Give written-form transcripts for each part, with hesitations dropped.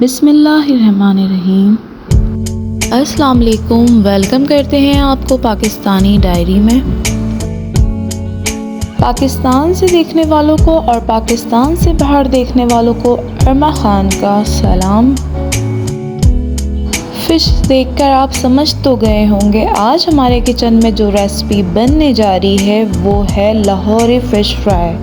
بسم اللہ الرحمن الرحیم۔ السلام علیکم، ویلکم کرتے ہیں آپ کو پاکستانی ڈائری میں۔ پاکستان سے دیکھنے والوں کو اور پاکستان سے باہر دیکھنے والوں کو ارما خان کا سلام۔ فش دیکھ کر آپ سمجھ تو گئے ہوں گے آج ہمارے کچن میں جو ریسپی بننے جا رہی ہے وہ ہے لاہوری فش فرائی۔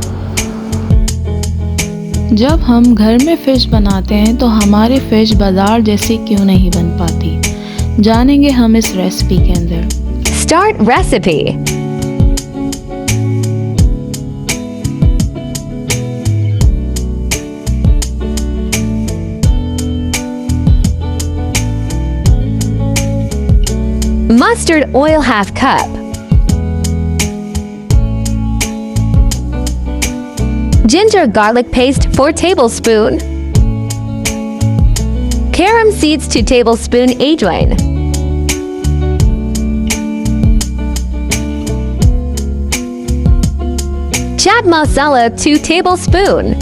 جب ہم گھر میں فش بناتے ہیں تو ہماری فش بازار جیسی کیوں نہیں بن پاتی، جانیں گے ہم اس ریسپی کے اندر۔ Start recipe. Mustard oil ½ cup. Ginger garlic paste 4 tablespoon. Carom seeds 2 tablespoon ajwain. Chaat masala 2 tablespoon.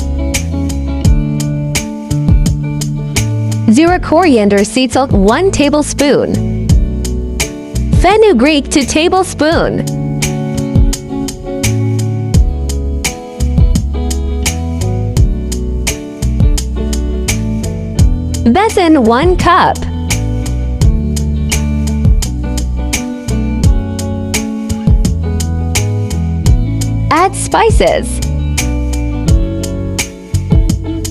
Zira coriander seeds 1 tablespoon. Fenugreek 2 tablespoon. Besan 1 cup. Add spices.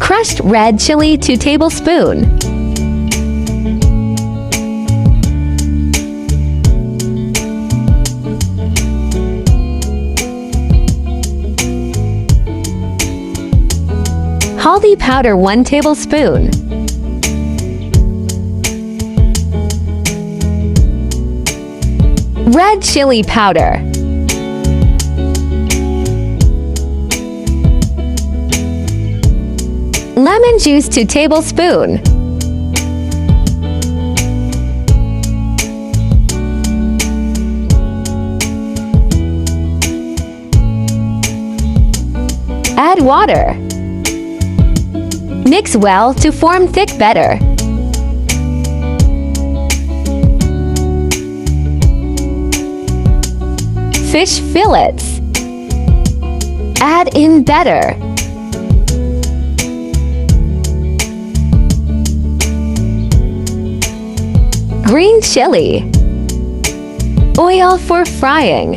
Crushed red chili 2 tablespoon. Haldi powder 1 tablespoon. Red chili powder. Lemon juice 2 tablespoon. Add water. Mix well to form thick batter. Fish fillets. Add in batter. Green chili. Oil for frying.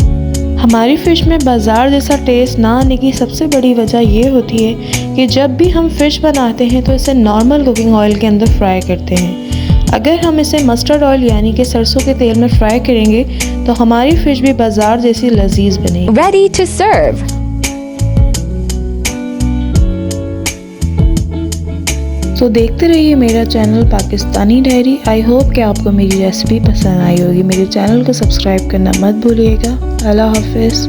ہماری fish میں بازار جیسا test نہ آنے کی سب سے بڑی وجہ یہ ہوتی ہے کہ جب بھی ہم فش بناتے ہیں تو اسے نارمل کوکنگ آئل کے اندر فرائی کرتے ہیں۔ اگر ہم اسے مسٹرڈ آئل یعنی کہ سرسوں کے تیل میں فرائی کریں گے تو ہماری فش بھی بازار جیسی لذیذ بنے گی۔ Ready to serve. تو دیکھتے رہیے میرا channel Pakistani diary. I hope کہ آپ کو میری ریسپی پسند آئی ہوگی۔ میرے چینل کو سبسکرائب کرنا مت بھولیے گا۔ اللہ حافظ۔